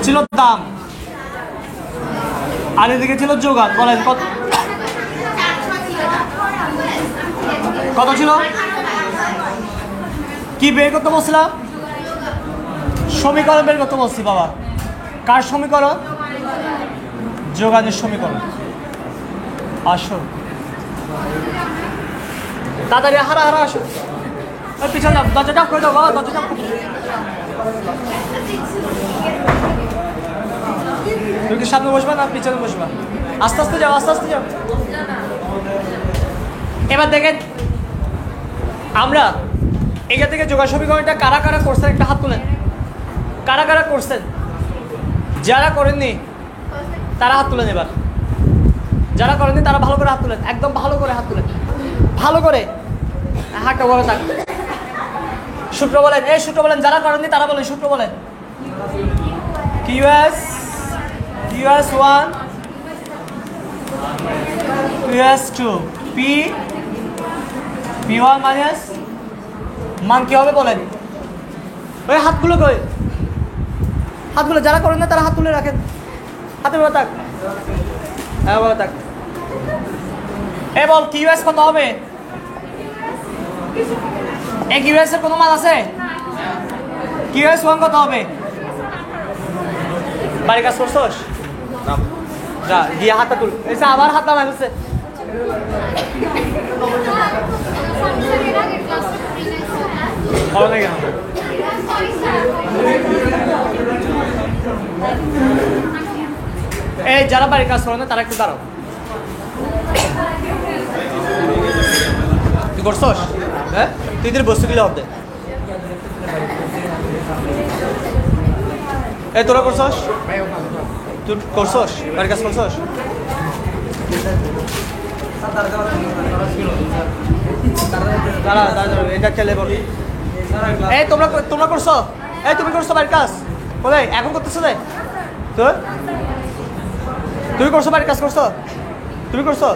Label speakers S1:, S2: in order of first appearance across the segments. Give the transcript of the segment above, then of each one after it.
S1: ছিল দাম, আর এদিকে ছিল যোগান। বলেন কত ছিল? কি বের করতে বলছিলাম? সমীকরণ বের করতে বলছি বাবা। কার সমীকরণ? যোগানের সমীকরণ। আসো তাড়াতাড়ি, হারা আসো, পিছনে যাও, দরজাটা করে দাও বাবা, দরজাটা। তুমি কি সামনে বসবা না পিছনে বসবা? আস্তে আস্তে যাও, আস্তে আস্তে যাও। এবার দেখেন আমরা এখান থেকে যোগান সমীকরণটা কারা কারা করছেন একটা হাত তুলেন। কারা কারা করছেন? যারা করেননি তারা হাত তুলেন। এবার যারা করেননি তারা ভালো করে হাত তুলেন, একদম ভালো করে হাত তুলেন, ভালো করে হাতটা বড় থাক। সূত্র বলেন, এই সূত্র বলেন। যারা করেননি তারা বলেন সূত্র বলেন। QS1 QS2 P1 মাইনাস মান কি হবে বলেন? ওই হাতগুলো কই? হাতগুলো যারা করেন না তারা হাত তুলে রাখেন, হাতে বড় থাক। হ্যাঁ বড় থাক। এ বল QS কত হবে? এই QS এর কোনো মান আছে? QS1 কত হবে? বাড়ি কাজ করছস? যা গিয়ে হাতটা তুল। এসে আবার হাত নামাই হচ্ছে। এই যারা বাড়ির কাজ করে না তারা একটু দাঁড়াও। তুই করছস? হ্যাঁ তুই তোর বস্তু কিলো হবে। এই তোরা করছস? তুই করছস? বাড়ির কাজ করছস? দাঁড়া দাঁড়া, এটা খেলে বলি। এই তোমরা করছো? এই তুমি করছো বাড়ির কাজ? বলে এখন করতেছো রে? তুমি করছো বাড়ির কাজ? করছো? তুমি করছো?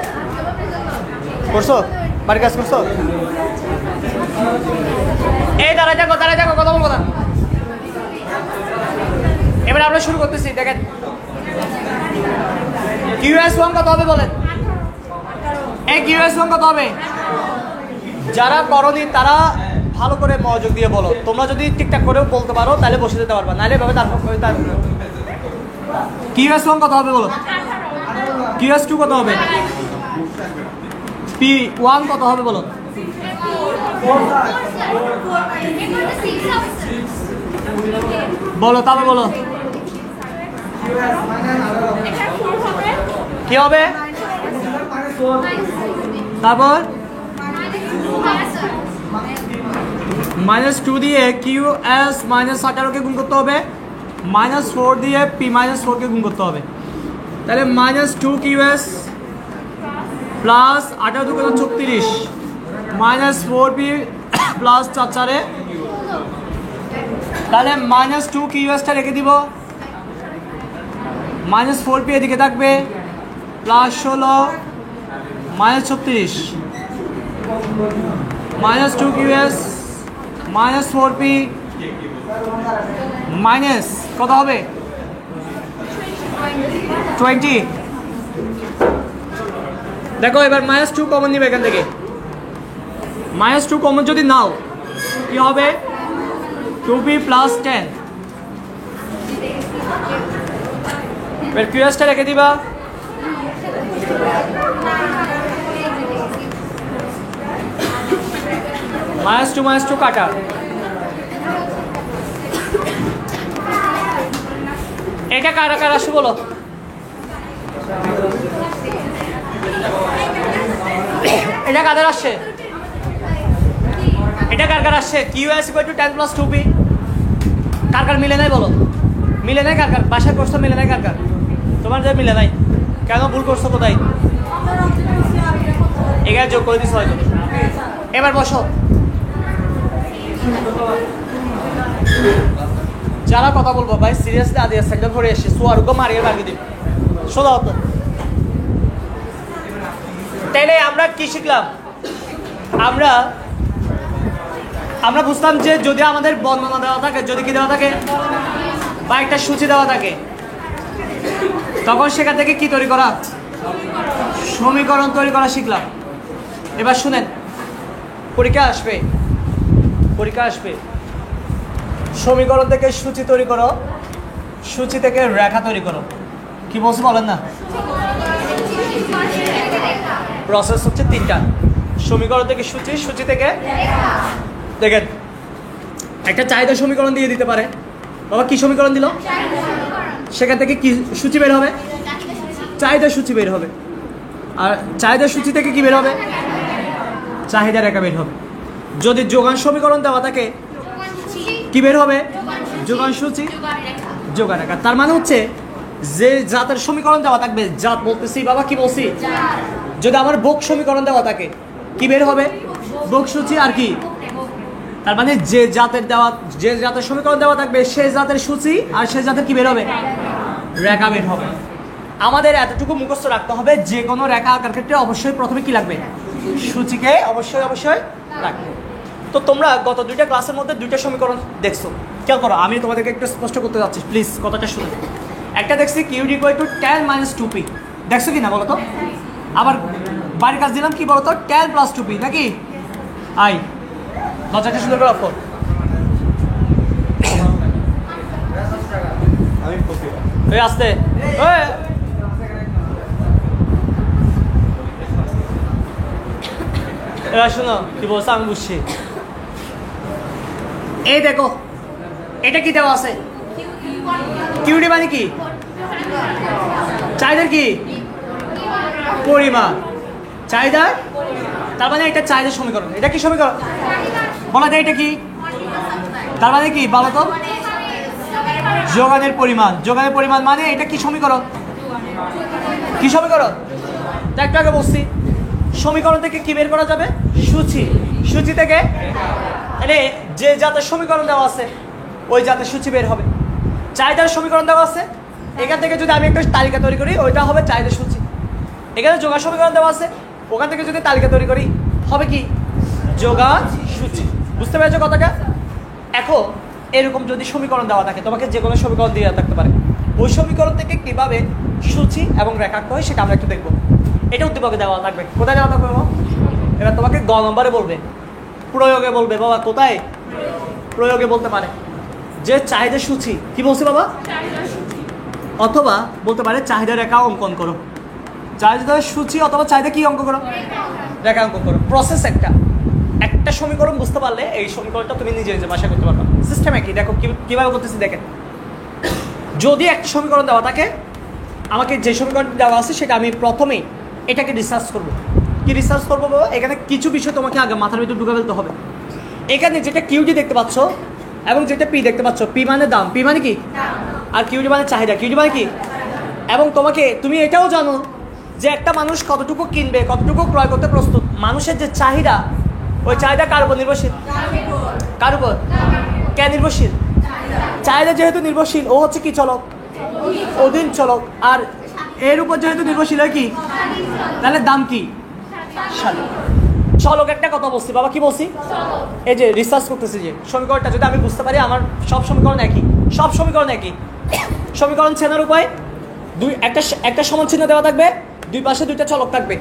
S1: করছো বাড়ির কাজ করছো? এই দাঁড়ায় দেখো, কথা বলবো না। এবার আমরা শুরু করতেছি। দেখেন QS1 কত হবে বলেন? এই QS1 কত হবে? যারা করনি তারা ভালো করে মনোযোগ দিয়ে বলো। তোমরা যদি ঠিকঠাক করেও বলতে পারো তাহলে বসে যেতে পারবা, নাহলে এভাবে তারপর QS1 কত হবে বলো? QS2 কত হবে? P1 কত হবে বলো? বলো তবে বলো কি হবে? তারপর -2 দিয়ে QS -18 গুণ করতে হবে, -4 দিয়ে P-4 গুণ করতে হবে। তাহলে -2 QS প্লাস 18 × 36 -4 P প্লাস 4 তাহলে -2 QSটা রেখে দিব, -4 P এদিকে থাকবে, প্লাস 16 -36 -2 QS -4 P মাইনাস কত হবে? 20। দেখো এবার -2 কমন নিবে এখান থেকে। -2 কমন যদি নাও কি হবে? 2P plus 10। এবার QSটা রেখে দিবা, -2 কাটা। এটা কারা কারা আসে বলো? এটা কাদের আসছে? এটা কার কার আসছে? QS = 10 + 2P। কার কার মিলে নাই বলো? মিলে নাই কার কার? বাসায় করছো মিলে নাই কার কার? তোমার যে মিলে নাই কেন? ভুল করছো কোথায়? এখানে যোগ করে দিছো হয়তো। এবার বসো। যারা কথা বলবো ভাই সিরিয়াসলি আদি আছে একদম পড়ে এসে সোয়ারগো মারিয়ে বাকি দিন শোনা হতো। তাইলে আমরা কি শিখলাম? আমরা বুঝতাম যে যদি আমাদের বর্ণনা দেওয়া থাকে, যদি কি দেওয়া থাকে বা একটা সূচি দেওয়া থাকে, তখন সেখান থেকে কি তৈরি করা, সমীকরণ তৈরি করা শিখলাম। এবার শুনেন, পরীক্ষা আসবে, সমীকরণ থেকে সূচি তৈরি করো, সূচি থেকে রেখা তৈরি করো। কি বলছি বলেন না? প্রসেস হচ্ছে তিনটা, সমীকরণ থেকে সূচি, সূচি থেকে দেখেন একটা চাহিদা সমীকরণ দিয়ে দিতে পারে। বাবা কি সমীকরণ দিল? সেখান থেকে কি সূচি বের হবে? চাহিদা সূচি বের হবে। আর চাহিদা সূচি থেকে কি বের হবে? চাহিদা রেখা বের হবে। যদি যোগান সমীকরণ দেওয়া থাকে কি বের হবে? যোগান সূচি, যোগান রেখা। তার মানে হচ্ছে যে জাতের সমীকরণ দেওয়া থাকবে, জাত বলতেছি বাবা, কি বলছি? যদি আমার ভোগ সমীকরণ দেওয়া থাকে কি বের হবে? ভোগ সূচি আর কি। তার মানে যে জাতের সমীকরণ দেওয়া থাকবে সেই জাতের সূচি, আর সেই জাতের কি বের হবে? রেখা বের হবে। আমাদের এতটুকু মুখস্থ রাখতে হবে, যে কোনো রেখা আঁকার ক্ষেত্রে অবশ্যই প্রথমে কি লাগবে? সূচিকে অবশ্যই রাখবে। তো তোমরা গত দুইটা ক্লাসের মধ্যে দুইটা সমীকরণ দেখছো, খেয়াল করো, আমি তোমাদেরকে একটু স্পষ্ট করতে যাচ্ছি, প্লিজ কথাটা শুনে। একটা দেখছি Q equal to tan - 2p, দেখছো কি না বলো তো? আবার বাড়ির কাজ দিলাম কি বলো তো? tan + 2p নাকি? আই দরজাটা সুন্দর করে অফ কর। এই আসতে এবার শোনো কি বলছো, আমি বুঝছি। এই দেখো এটা কি দেওয়া আছে? কিউডি মানে কি? চাহিদার কি পরিমাণ, চাহিদার। তার মানে এটা চাহিদার সমীকরণ। এটা কি সমীকরণ বলা যায়? এটা কি? তার মানে কি বলো তো? যোগানের পরিমাণ। যোগানের পরিমাণ মানে এটা কি সমীকরণ? কি সমীকরণ? তা একটু আগে বলছি, সমীকরণ থেকে কি বের করা যাবে? সূচি। সূচি থেকে যে জাতের সমীকরণ দেওয়া আছে ওই জাতের সূচি বের হবে। চাহিদার সমীকরণ দেওয়া আছে, এখান থেকে যদি আমি একটা তালিকা তৈরি করি ওইটা হবে চাহিদার সূচি। এখানে যোগান সমীকরণ দেওয়া আছে, ওখান থেকে যদি তালিকা তৈরি করি হবে কি? যোগান সূচি। বুঝতে পেরেছো কথাটা? এখন এরকম যদি সমীকরণ দেওয়া থাকে, তোমাকে যে কোনো সমীকরণ দিয়ে থাকতে পারে, ওই সমীকরণ থেকে কিভাবে সূচি এবং রেখা আঁকতে হয় সেটা আমরা একটু দেখবো। এটা উদ্দীপকে দেওয়া থাকবে। কোথায় দেওয়া থাকবে বাবা? এবার তোমাকে গ নম্বরে বলবে, প্রয়োগে বলবে। বাবা কোথায়? প্রয়োগে বলতে পারে যে চাহিদা সূচি, কি বলছে বাবা? অথবা বলতে পারে চাহিদা রেখা অঙ্কন করো। চাহিদা সূচি অথবা চাহিদা কি অঙ্ক করো? রেখা অঙ্কন করো। প্রসেস একটা সমীকরণ বুঝতে পারলে এই সমীকরণটা তুমি নিজে নিজে বাসা করতে পারবে। সিস্টেম একই। দেখো কিভাবে করতেছি দেখেন। যদি একটা সমীকরণ দেওয়া থাকে, আমাকে যে সমীকরণ দেওয়া আছে সেটা আমি প্রথমেই এটাকে রিসার্চ করবো। কি রিসার্চ করবো বাবা? এখানে কিছু বিষয় তোমাকে আগে মাথার ভিতরে ঢুকে ফেলতে হবে। এখানে যেটা কিউডি দেখতে পাচ্ছ এবং যেটা পি দেখতে পাচ্ছ, পি মানে দাম, পি মানে কি? আর কিউডি মানে চাহিদা, কিউডি মানে কি? এবং তুমি এটাও জানো যে একটা মানুষ কতটুকু কিনবে, কতটুকু ক্রয় করতে প্রস্তুত। মানুষের যে চাহিদা, ওই চাহিদা কার উপর নির্ভরশীল? কার উপর? কে নির্ভরশীল? চাহিদা যেহেতু নির্ভরশীল, ও হচ্ছে কি চলক? অধীন চলক। আর এর উপর যেহেতু নির্ভরশীল হয় কি, তাহলে দাম কি? চলক। একটা কথা বলছি বাবা, কি বলছি? এই যে রিসার্চ করতেছি যে সমীকরণটা যদি আমি বুঝতে পারি, আমার সব সমীকরণ একই, সব সমীকরণ একই। সমীকরণ চেনার উপায় একটা সমান চিহ্ন দেওয়া থাকবে, দুই পাশে দুইটা চলক থাকবে।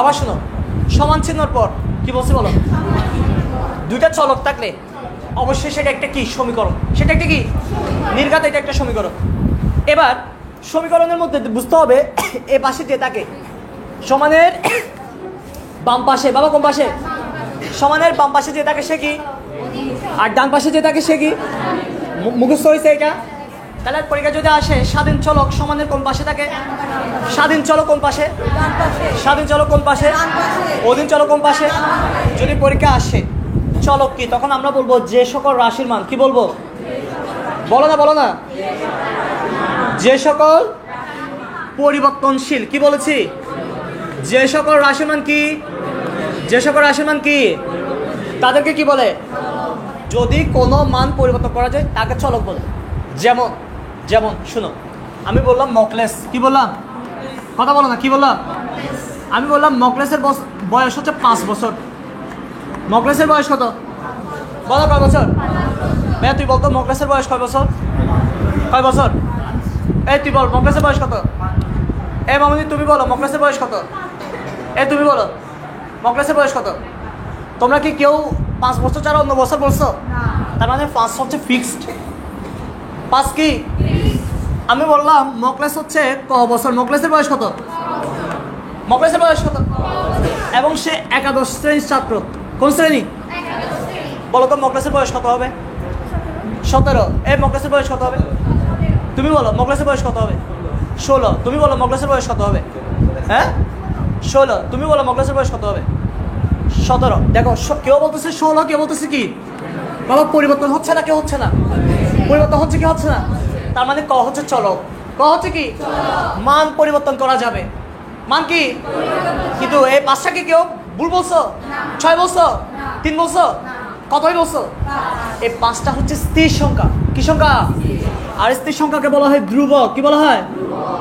S1: আবার শোনো, সমান চিহ্নর পর কি বলছি বলো? দুইটা চলক থাকলে অবশ্যই সেটা একটা কি সমীকরণ? সেটা একটা কি নির্ঘাত, এটা একটা সমীকরণ। এবার সমীকরণের মধ্যে বুঝতে হবে এ পাশে যে থাকে সমানের বাম পাশে, বাবা কোন পাশে? সমানের বাম পাশে যে থাকে সে কি? আর ডান পাশে যে থাকে সে কি? মুখস্থ হয়েছে এটা? তাহলে পরীক্ষা যদি আসে স্বাধীন চলক সমানের কোন পাশে থাকে? স্বাধীন চলক কোন পাশে? স্বাধীন চলক কোন পাশে? অধীন চলক কোন পাশে? যদি পরীক্ষা আসে চলক কি, তখন আমরা বলবো যে সকল রাশির মান, কি বলবো? বলো না যে সকল পরিবর্তনশীল, কি বলেছি? যে সকল রাশির মান কি? যে সকল রাশির মান কি তাদেরকে কি বলে? যদি কোনো মান পরিবর্তন করা যায় তাকে চলক বলে। যেমন শুনো, আমি বললাম মকলেস, কি বললাম? কথা বলো না, কি বললাম? আমি বললাম মকলেসের বয়স হচ্ছে 5 বছর। মকলেসের বয়স কত? বলো কয় বছর? ভাইয়া তুই বলতো মকলেসের বয়স কয় বছর? কয় বছর? এই তুই বল মকলেসের বয়স কত? এ মামুনি তুমি বলো মকলেসের বয়স কত? এ তুমি বলো মকলেসের বয়স কত? তোমরা কি কেউ 5 বছর ছাড়া অন্য বছর বলছো? তার মানে 5 হচ্ছে ফিক্সড। 5 কি? আমি বললাম মকলেস হচ্ছে ক বছর। মকলেসের বয়স কত? মকলেসের বয়স কত? এবং সে একাদশ শ্রেণীর ছাত্র। কোন শ্রেণী? বলো তো মকলেসের বয়স কত হবে? 17। এই মকলেসের বয়স কত হবে? তুমি বলো মকলেসের বয়স কত হবে? 16। তুমি বলো মকলেসের বয়স কত হবে? হ্যাঁ 16। তুমি বলো মকলেসের বয়স কত হবে? 17। দেখো কেউ বলতেছে 16, কেউ বলতেছে কি? বাবা পরিবর্তন হচ্ছে না, কেউ হচ্ছে না? পরিবর্তন হচ্ছে কি হচ্ছে না? তার মানে ক হচ্ছে চলক। ক হচ্ছে কি? মান পরিবর্তন করা যাবে। মান কি? কিন্তু এই 5টা কি কেউ ভুল বলছো? 6 বলছো? 3 বলছো? কতই বলছো? এই 5টা হচ্ছে স্থির সংখ্যা। কি সংখ্যা? আর স্থির সংখ্যাকে বলা হয় ধ্রুবক। কি বলা হয়?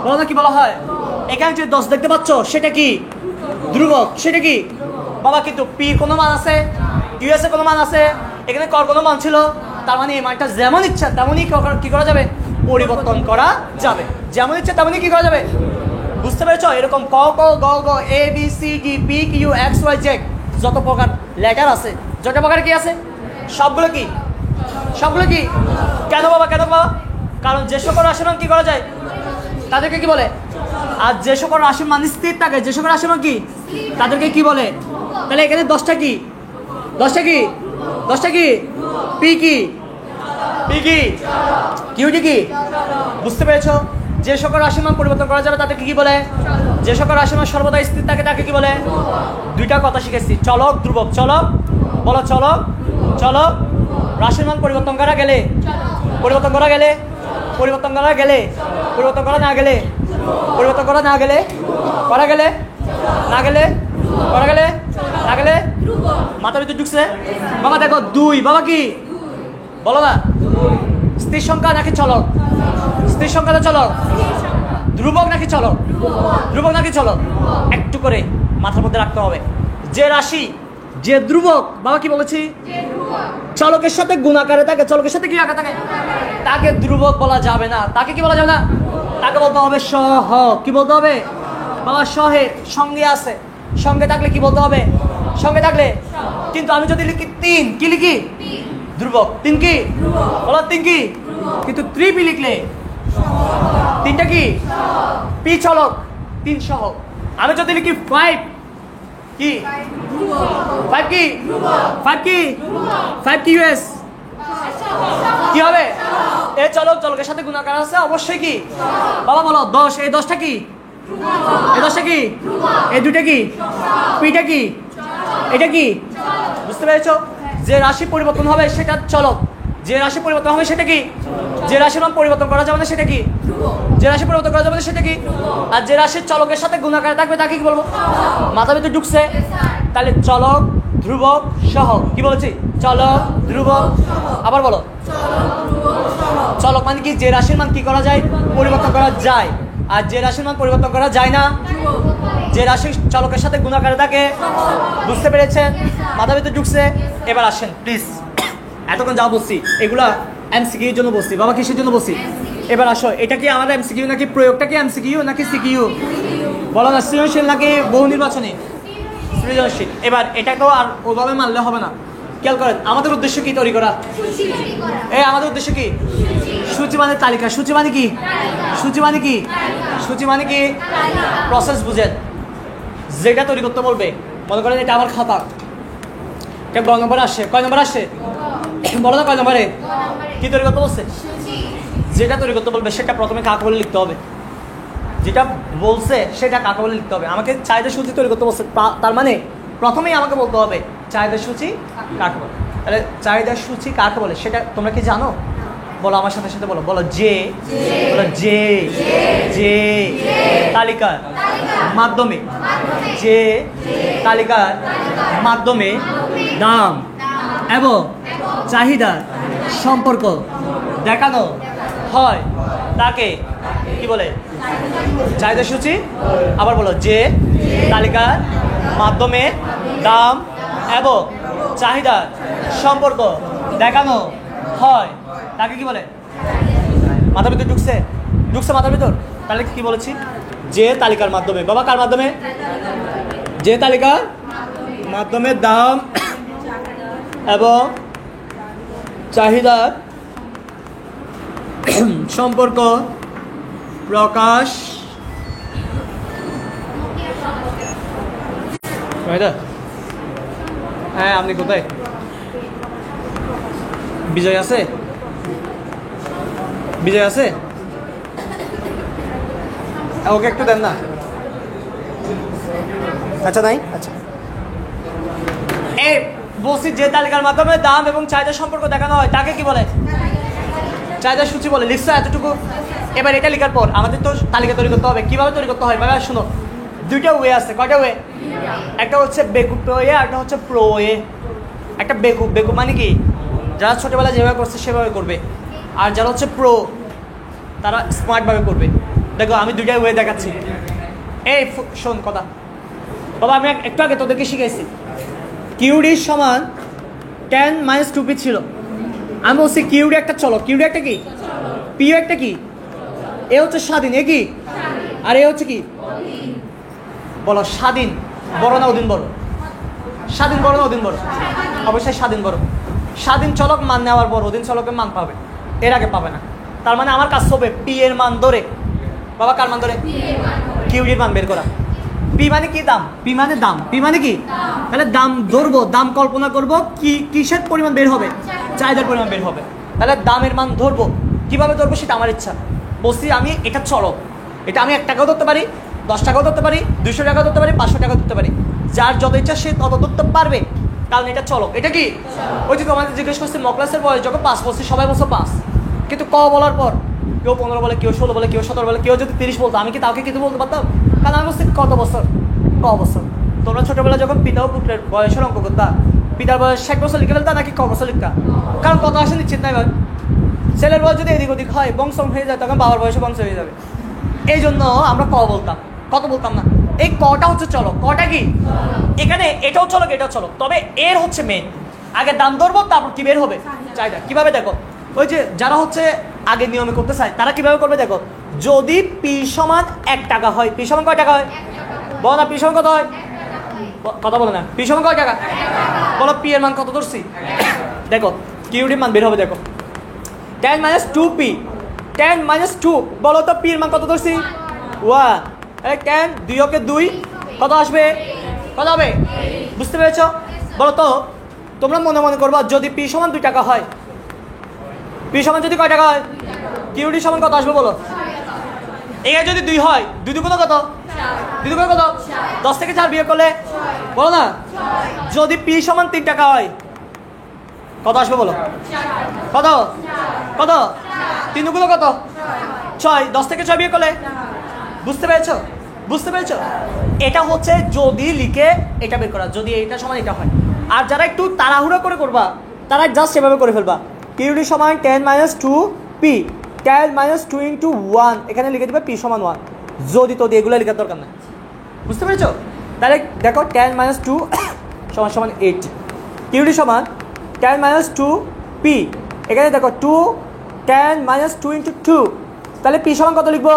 S1: বলো না কি বলা হয়? এখানে যে 10 দেখতে পাচ্ছ সেটা কি? ধ্রুবক। সেটা কি? বাবা কিন্তু পি কোনো মান আছে, ইউএস এ কোনো মান আছে, এখানে কর কোনো মান ছিল। তার মানে এই মানটা যেমন ইচ্ছা তেমনই কি করা যাবে? পরিবর্তন করা যাবে। যেমন ইচ্ছা তেমনই কি করা যাবে? বুঝতে পেরেছ? এরকম ক ক গ গ A B C D P Q X Y Z যত প্রকার লেটার আছে, যত প্রকার কি আছে, সবগুলো কি? সবগুলো কি? কেন বাবা? কেন বাবা? কারণ যে সকল রাশির মান কি করা যায় তাদেরকে কি বলে? আর যে সকল রাশির মান স্থির থাকে, যে সকল রাশির মান কি তাদেরকে কি বলে? তাহলে এখানে 10টা কি? 10টা কি? 10টা কি? পি কি? পি কি? কিউটি কি? বুঝতে পেরেছো? যে সকল রাশির মান পরিবর্তন করা যাবে তাদেরকে কি বলে? যে সকল রাশির মান সর্বদা স্থির থাকে তাকে কি বলে? দুইটা কথা শিখেছি, চলক ধ্রুবক। চলক বলো চলক। চলক রাশির মান পরিবর্তন করা গেলে, পরিবর্তন করা গেলে, পরিবর্তন করা গেলে, পরিবর্তন করা না গেলে, পরিবর্তন করা না গেলে, করা গেলে, না গেলে, করা গেলে, না গেলে, মাথার ভিতরে ঢুকছে বাবা? দেখো 2 বাবা কি বলো না? স্থির সংখ্যা নাকি চলক? স্থির সংখ্যা না চলক? ধ্রুবক নাকি চলক? ধ্রুবক নাকি চলক? একটু করে মাথার মধ্যে রাখতে হবে। যে রাশি যে ধ্রুবক বাবা কি বলেছি? চলকের সাথে গুণাকারে থাকে, চলকের সাথে কি আকারে থাকে, তাকে ধ্রুবক বলা যাবে না। তাকে কি বলা যাবে না? তাকে বলতে হবে সহ। কি বলতে হবে বাবা? সহে। সঙ্গে আছে, সঙ্গে থাকলে কি বলতে হবে? সঙ্গে থাকলে। কিন্তু আমি যদি লিখি 3, কি লিখি? ধ্রুবক। 3 কি? বলো 3 কি? কিন্তু 3 পি লিখলে 3টা কি? পি চলক, 3 সহ। আমি যদি লিখি 5 কি? 5 কি? 5 কি? 5 কি ইউএস কি হবে? এই চলক চলকের সাথে গুণাকার আছে অবশ্যই কি বাবা? বলো 10। এই 10টা কি? এই 10টা কি? এই 2টা কি? পিটা কি? এটা কি? বুঝতে পেরেছো? যে রাশি পরিবর্তন হবে সেটা চলক, যে রাশি পরিবর্তন হবে সেটা কি? যে রাশির মান পরিবর্তন করা যাবে না সেটা কি? যে রাশি পরিবর্তন করা যাবে না সেটা কি? আর যে রাশির চলকের সাথে গুণাকার থাকবে তাকে কি বলবো? মাথা ভিতরে ঢুকছে? তাহলে চলক ধ্রুবক সহ। কি বলেছি? চলক ধ্রুবক। আবার বলো চলক মানে কি? যে রাশির মান কি করা যায়? পরিবর্তন করা যায়। আর যে রাশির মান পরিবর্তন করা যায় না, যে রাশি চলকের সাথে গুণাকারে থাকে। বুঝতে পেরেছেন? মাথা ভিতরে ঢুকছে? এবার আসেন প্লিজ। এতক্ষণ যা বলছি এগুলা এমসিকিউর জন্য বলছি বাবা। কিসের জন্য বলছি? এবার আসো, এটা কি আমাদের এমসিকিউ নাকি প্রয়োগটা কি এমসিকিউ নাকি সিকিউ? বলো না, সৃজনশীল নাকি বহু নির্বাচনী? সৃজনশীল। এবার এটাকেও আর ওভাবে মানলে হবে না। খেয়াল করেন, আমাদের উদ্দেশ্য কি তৈরি করা? আমাদের উদ্দেশ্য কি? সূচি মানে তালিকা। সূচি মানে কি? সূচি মানে কি? সূচি মানে কি? প্রসেস বুঝেন। যেটা তৈরি করতে বলবে, মনে করেন এটা আমার খাতা, এটা 9 নম্বরে আসছে। কয় নম্বরে আসছে? বলো না কয় নম্বরে? কি তৈরি করতে বলছে? যেটা তৈরি করতে বলবে সেটা প্রথমে কাকে বলে লিখতে হবে। যেটা বলছে সেটা কাকে বলে লিখতে হবে। আমাকে চাহিদা সূচি তৈরি করতে বলছে, তার মানে প্রথমেই আমাকে বলতে হবে চাহিদা সূচি কাকে বলে। তাহলে চাহিদা সূচি কাকে বলে সেটা তোমরা কি জানো? বলো আমার সাথে সাথে বলো। বলো যে, বলো যে, যে তালিকার মাধ্যমে, যে তালিকার মাধ্যমে দাম এবং চাহিদার সম্পর্ক দেখানো হয় তাকে কি বলে? চাহিদা সূচি। আবার বলো যে তালিকার মাধ্যমে দাম এবং চাহিদার সম্পর্ক দেখানো হয় তাকে কি বলে? মাথার ভিতর ঢুকছে মাথার ভিতর। তাহলে কি বলেছি? যে তালিকার মাধ্যমে। বাবা কার মাধ্যমে? যে তালিকার মাধ্যমে দাম এবং চাহিদার সম্পর্ক প্রকাশ। হ্যাঁ, আপনি কোথায়? বিজয় আছে? বিজয় আছে? ওকে একটু দেন না। আচ্ছা নাই? আচ্ছা, এই বলছি যে তালিকার মাধ্যমে দাম এবং চাহিদার সম্পর্ক দেখানো হয় তাকে কি বলে? চাহিদার সূচি বলে। লিখছো এতটুকু? এবার এটা লেখার পর আমাদের তো তালিকা তৈরি করতে হবে। কিভাবে তৈরি করতে হয় বাবা শুনো, দুইটা ওয়ে আছে। কয়টা ওয়ে? একটা হচ্ছে বেকুব ওয়ে, একটা হচ্ছে প্রো ওয়ে। একটা বেকুব মানে কি? যারা ছোটবেলায় যেভাবে করছে সেভাবে করবে, আর যারা হচ্ছে প্রো তারা স্মার্টভাবে করবে। দেখো আমি দুইটা ওয়ে দেখাচ্ছি। এই শোন কথা বাবা, আমি একটু আগে তোদেরকে শিখাইছি কিউডি সমান 10 - 2p ছিল। আমি বলছি কিউডি একটা চলো, কিউডি একটা কি, পিও একটা কি, এ হচ্ছে স্বাধীন, এ কি, আর এ হচ্ছে কি বলো? স্বাধীন বড় না অধীন বড়? স্বাধীন বড় না অধীন বড়? অবশ্যই স্বাধীন বড়। স্বাধীন চলক মান নেওয়ার পর অধীন চলকের মান পাবে, এর আগে পাবে না। তার মানে আমার কাজ হবে পি এর মান ধরে। বাবা কার মান ধরে? কিউডির মান বের করা। পি মানে কি? দাম। পি মানে দাম। পি মানে কি? তাহলে দাম ধরবো, দাম কল্পনা করবো, কি কিসের পরিমাণ বের হবে? চাহিদার পরিমাণ বের হবে। তাহলে দামের মান ধরবো। কিভাবে ধরবো সেটা আমার ইচ্ছা। বলছি আমি এটা চলো, এটা আমি 1 টাকাও ধরতে পারি, 10 টাকাও ধরতে পারি, 200 টাকাও ধরতে পারি, 500 টাকাও ধরতে পারি। যার যত ইচ্ছা সে তত ধরতে পারবে, কারণ এটা চলো। এটা কি? ওই যে তোমাদের জিজ্ঞেস করছে মক্লাসের বয়স যখন 5 বলছি, সবাই বলছো 5, কিন্তু ক বলার পর কেউ 15 বলে, কেউ 16 বলে, কেউ 17 বলে, কেউ যদি 30 বলতো, আমি কি তাকে কিন্তু বলতে পারতাম? কারণ আমি বলছি কত বছর, ক বছর। তোমরা ছোটবেলা যখন পিতা ও পুত্রের বয়সের অঙ্ক করতা, পিতার বয়স 60 বছর লিখে ফেলতা নাকি ক বছর লিখতা? কারণ কত আসে নিশ্চিত নাই ভাই। ছেলের বয়স যদি এদিক ওদিক হয়, বংশম হয়ে যায়, তখন বাবার বয়সে বংশ হয়ে যাবে। এই জন্য আমরা ক বলতাম, কত বলতাম না। এই কটা হচ্ছে চলো। কটা কি? এখানে এটাও চলো, এটাও চলো, তবে এর হচ্ছে মেন। আগে দাম ধরবো, তারপর কি বের হবে? চাহিদা। কিভাবে দেখো, ওই যে যারা হচ্ছে আগে নিয়মে করতে চায় তারা কিভাবে করবে দেখো। যদি পি সমান 1 টাকা হয়, পি সমান কয় টাকা হয়? বলো না, পি সমান কত হয়? কথা বলো না, পি সমান কয় টাকা? বলো পি এর মান কত ধরছি? দেখো কিউডির মান বের হবে। দেখো 10 - 2p, 10 - 2, বলো তো পি এর মান কত ধরছি? 1। 10 2 ওকে 2, কত আসবে? কত হবে? বুঝতে পেরেছো? বলো তো তোমরা মনে মনে করবা যদি পি সমান 2 টাকা হয়, পি সমান যদি কয় টাকা হয়, কিউডি সমান কত আসবে বলো? এখানে যদি 2 হয়, 2 দুগুণ কত? 2 দুগুণ কত? 10 থেকে 4 বিয়োগ করলে বলো না। যদি পি সমান 3 টাকা হয়, কত আসবে বলো? কত? কত? 3 দুগুণ কত? 6। 10 থেকে 6 বিয়োগ করলে, বুঝতে পেরেছো? বুঝতে পেরেছো? এটা হচ্ছে যদি লিখে এটা বের করা, যদি এটা সমান এটা হয়। আর যারা একটু তাড়াহুড়ো করে করবা তারা জাস্ট এভাবে করে ফেলবা। কিউডি সমান 10 - 2p, 10 - 2 × 1, এখানে লিখে দিবে পি সমান 1। যদি তো এগুলো লেখার দরকার নাই। বুঝতে পেরেছো? তাহলে দেখো 10 - 2 সমান 8। কিউডি সমান 10 - 2p, এখানে দেখো 2, 10 - 2 × 2, তাহলে পি সমান কত লিখবো?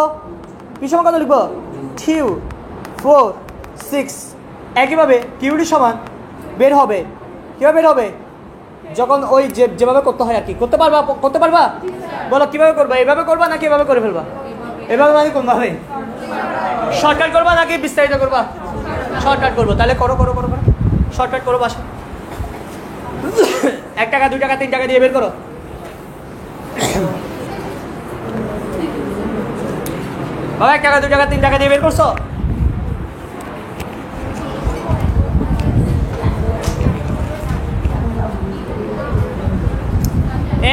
S1: পি সমান কত লিখবো? 2, 4, 6। একইভাবে কিউডি সমান বের হবে। কীভাবে বের হবে? যখন ওই যেভাবে করতে হয় আর কি। করতে পারবা? করতে পারবা? বলো কীভাবে করবা? এভাবে করবা নাকি এভাবে করে ফেলবা? এভাবে মানে কোনভাবে? শর্টকাট করবা নাকি বিস্তারিত করবা? শর্টকাট করবো। তাহলে করো করো করো করো, শর্টকাট করো বাসা। 1 টাকা 2 টাকা 3 টাকা দিয়ে বের করো। বাবা 1 টাকা 2 টাকা 3 টাকা দিয়ে বের করছো?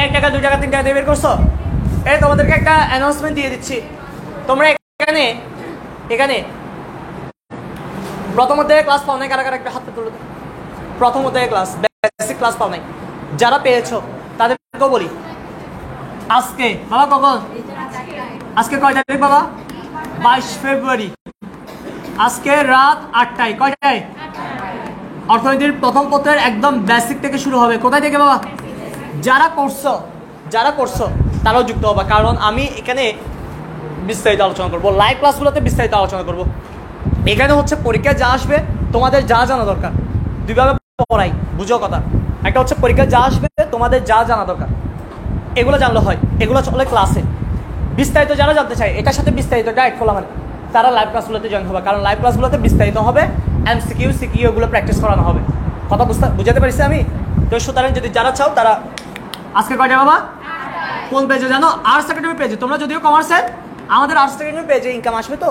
S1: এক টাকা 2 টাকা 3 টাকা দিয়ে বের করছো? এই তোমাদেরকে একটা অ্যানাউন্সমেন্ট দিয়ে দিচ্ছি। তোমরা এখানে এখানে প্রথম অধ্যায়ে ক্লাস পাও নাই? কারা কারা একটা হাত তুলে দাও। প্রথম অধ্যায়ে ক্লাস, বেসিক ক্লাস পাও নাই। যারা পেয়েছো তাদেরকেও বলি, আজকে বাবা কখন? আজকে কয় তারিখ বাবা? 22 ফেব্রুয়ারি। আজকে রাত 8টায়। কয়টায়? অর্থনীতির প্রথম পত্রের একদম বেসিক থেকে শুরু হবে। কোথায় থেকে বাবা? যারা করছো তারাও যুক্ত হবে, কারণ আমি এখানে বিস্তারিত আলোচনা করবো, লাইভ ক্লাসগুলোতে বিস্তারিত আলোচনা করবো। এখানে হচ্ছে পরীক্ষায় যা আসবে তোমাদের যা জানা দরকার, দুইভাবে পড়াই, বুঝো কথা। একটা হচ্ছে পরীক্ষায় যা আসবে তোমাদের যা জানা দরকার এগুলো জানলে হয়, এগুলো চলে ক্লাসে। বিস্তারিত যারা জানতে চায় এটার সাথে বিস্তারিতটা অ্যাড করলাম মানে তারা লাইভ ক্লাসগুলোতে জয়েন হবে, কারণ লাইভ ক্লাসগুলোতে বিস্তারিত হবে, এমসিকিউ সিকিউ এগুলো প্র্যাকটিস করানো হবে। কথা বুঝাতে পারছি আমি? তো সুতরাং যদি যারা চাও তারা আজকে কয়টা বাবা কোন পেজে জানো? আর্টস একাডেমি পেজে। তোমরা যদিও কমার্সের, আমাদের আর্টস একাডেমি পেজে ইনকাম আসবে, তো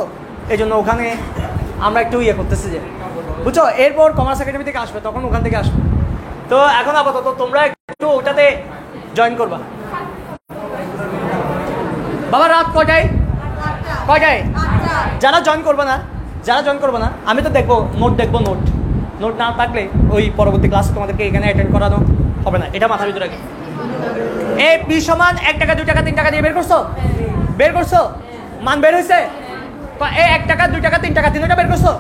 S1: এই জন্য ওখানে আমরা একটু ইয়ে করতেছি যে, বুঝছো, এরপর কমার্স একাডেমি থেকে আসবে, তখন ওখান থেকে আসবে। তো এখন আপাতত তোমরা একটু ওটাতে জয়েন করবা। বাবা রাত কয়টায়? যারা জয়েন করবে না আমি তো দেখবো, নোট দেখবো, নোট না থাকলে ওই পরবর্তী ক্লাসে তোমাদেরকে এখানে অ্যাটেন্ড করানো হবে না, এটা মাথার ভিতরে রাখি। এই পি সমান 1 টাকা 2 টাকা 3 টাকা দিয়ে বের করছো মান বের হয়েছে? এই 1 টাকা 2 টাকা 3 টাকা 3টা বের করছো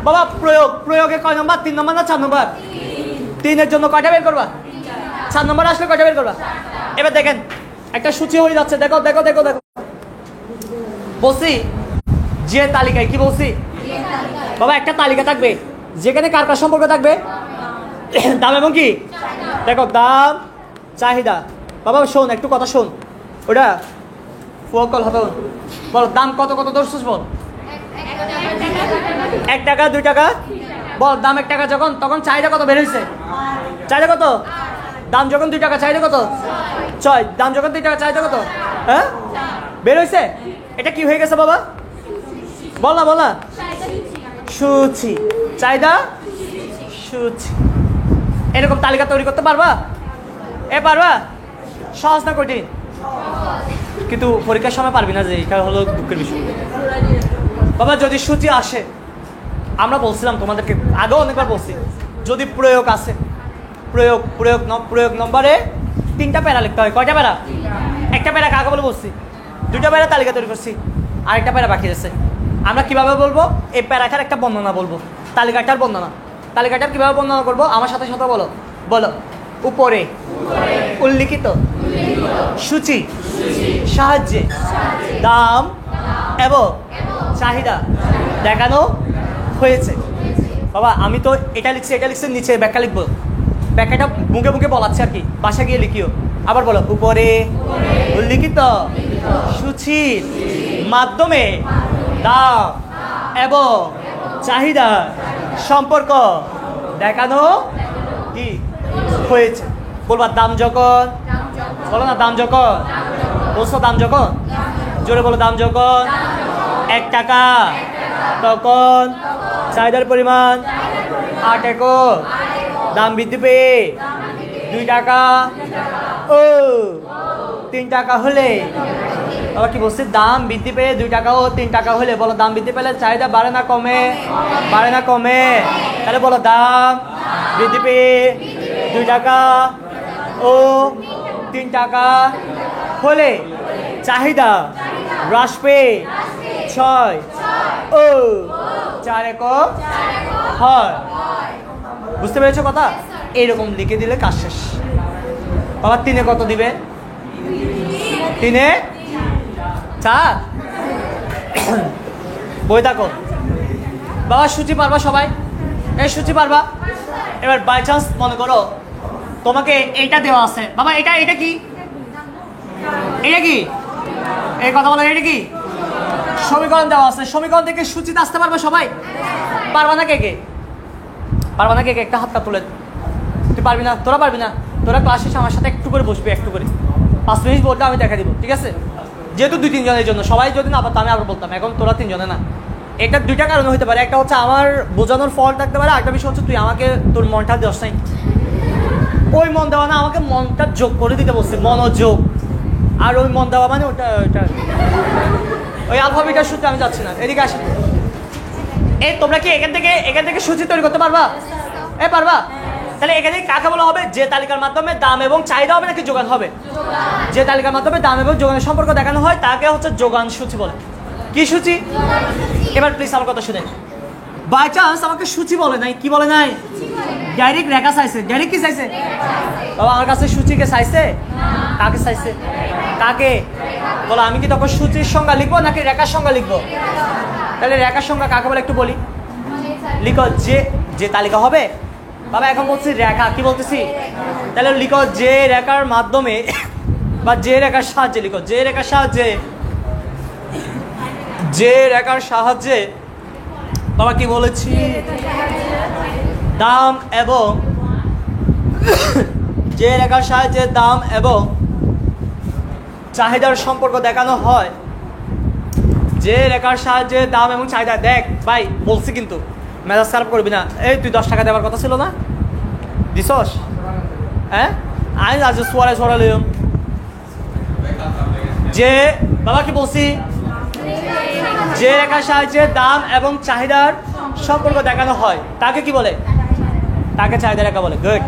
S1: বাবা? প্রয়োগে কয় নম্বর? 3 নম্বর না 4 নম্বর? 3-এর জন্য কয়টা বের করবা? 4 নম্বর আসলে কয়টা বের করবা? এবার দেখেন একটা সূচি হয়ে যাচ্ছে, দেখো বলছি যে তালিকায়, কি বলছি বাবা? একটা তালিকা থাকবে যেখানে কার কার সম্পর্ক থাকবে, দাম এবং কি, দেখো দাম চাহিদা। বাবা শোন, একটু কথা শোন, ওটা ফোকাল হবে, বল দাম কত ধরছিস বল? 1 টাকা 2 টাকা বল। দাম 1 টাকা যখন, তখন চাহিদা কত বের হয়েছে? চাহিদা কত? দাম যখন 2 টাকা চাহিদা কত? 6। দাম যখন 2 টাকা চাহিদা কত? হ্যাঁ বের হয়েছে। এটা কি হয়ে গেছে বাবা? বল না সূচি, চাহিদা সূচি। এরকম তালিকা তৈরি করতে পারবা? পারবা? সহজ না কঠিন? কিন্তু পরীক্ষার সময় পারবি না, যে এটা হলো দুঃখের বিষয় বাবা। যদি সূচি আসে, আমরা বলছিলাম তোমাদেরকে আগেও অনেকবার বলছি, যদি প্রয়োগ আসে, প্রয়োগ নম্বরে 3টা প্যারা লিখতে হয়। কয়টা প্যারা? 1টা প্যারা কাকে বলে বলছি? 2টা প্যারা তালিকা তৈরি করছি, আরেকটা প্যারা বাকি আছে। আমরা কিভাবে বলবো? এই প্যারাটার একটা বর্ণনা বলবো, তালিকাটার বর্ণনা। তালিকাটার কিভাবে বর্ণনা করবো? আমার সাথে বলো। উপরে উল্লিখিত সূচি সাহায্যে দাম এবং চাহিদা দেখানো হয়েছে। বাবা আমি তো এটা লিখছি, নিচে ব্যাখ্যা লিখবো, ব্যাখ্যাটা মুখে বলাচ্ছে আর কি, বাসা গিয়ে লিখিও। আবার বলো, উপরে উল্লিখিত সূচির মাধ্যমে দাম এবং চাহিদা সম্পর্ক দেখানো কি হয়েছে। বলবা দাম যখন, বলো না দাম যখন, বলছো দাম যখন, জোরে বলো, দাম যখন 1 টাকা তখন চাহিদার পরিমাণ 8 একক, দাম বৃদ্ধি পেয়ে 2 টাকা ও 3 টাকা হলে, আবার কি বলছি, দাম বৃদ্ধি পেয়ে 2 টাকা ও 3 টাকা হলে, বলো দাম বৃদ্ধি পেলে চাহিদা বাড়ে না কমে? তাহলে বলো দাম বৃদ্ধি পেয়ে 2 টাকা ও 3 টাকা হলে চাহিদা হ্রাস পেয়ে 6 ও 4 একক হয়। বুঝতে পেরেছো কথা? এইরকম লিখে দিলে কাজ শেষ। বাবা 3-এ কত দিবে? 3-এ 4। বই থাকো বাবা। সূচি পারবা সবাই? এই সূচি পারবা? এবার বাই চান্স মনে করো তোমাকে এইটা দেওয়া আছে, বাবা এটা কি, এই কথা বলো, এটা কি সমীকরণ দেওয়া আছে। সমীকরণ থেকে সূচিতে আসতে পারবে সবাই? পারবা না? কে একটা হাতটা তুলে। তুই পারবি না? তোরা পারবি না? তোরা ক্লাস শেষে আমার সাথে একটু করে বসবি, একটু করে 5 মিনিট বলতে আমি দেখা দিব, ঠিক আছে? যেহেতু 2-3 জনের জন্য, সবাই যদি না পারতো আমি আবার বলতাম, এখন তোরা 3 জনে না। এটা 2টা কারণে হতে পারে, একটা হচ্ছে আমার বোঝানোর ফল্ট থাকতে পারে, আরেকটা বিষয় হচ্ছে তুই আমাকে তোর মনটা দেওয়াস নাই। ওই মন দেওয়া না, আমাকে মনটা যোগ করে দিতে বলছে, মনোযোগ। আর ওই মন দেওয়া মানে ওটা ওই আলফাবেটের সূত্রে আমি যাচ্ছি না, এদিকে আসি। তোমরা কি এখান থেকে সূচি তৈরি করতে পারবা? পারবা? তাহলে এখানে কাকে বলা হবে? যে তালিকার মাধ্যমে দাম এবং চাহিদা হবে নাকি যোগান হবে? যে তালিকার মাধ্যমে দাম এবং যোগানের সম্পর্ক দেখানো হয় তাকে হচ্ছে যোগান সূচি বলে। কি সূচি? এবার প্লিজ আমার কথা শুনে বাই চান্স আমাকে সূচি বলে নাই, কি বলে নাই, ডাইরেক্ট রেখা চাইছে। ডাইরেক্ট কি চাইছে বাবা? আমার কাছে সূচিকে চাইছে? কাকে চাইছে? কাকে? বলো আমি কি তখন সূচির সংজ্ঞা লিখবো নাকি রেখার সংজ্ঞা লিখবো? তাহলে রেখার সংজ্ঞা কাকে বলে একটু বলি। লিখো যে যে তালিকা হবে বাবা। এখন বলছি রেখা, কি বলতেছি? তাহলে লিখো যে রেখার মাধ্যমে বা যে রেখার সাহায্যে, লিখো যে রেখার সাহায্যে, যে রেখার সাহায্যে বাবা কি বলেছি, দাম এবং যে রেখার সাহায্যে দাম এবং চাহিদার সম্পর্ক দেখানো হয়। যে রেখার সাহায্যে দাম এবং চাহিদা, দেখ ভাই বলছি কিন্তু মেজাজ খারাপ করবি না। এই তুই 10 টাকা দেওয়ার কথা ছিল না, দিছস? হ্যাঁ আমি আজ সোয়ারে সরালিম। যে বাবা কি বলছি, যে রেখার সাহায্যে দাম এবং চাহিদার সম্পর্ক দেখানো হয় তাকে কি বলে? তাকে চাহিদা রেখা বলে। গুড।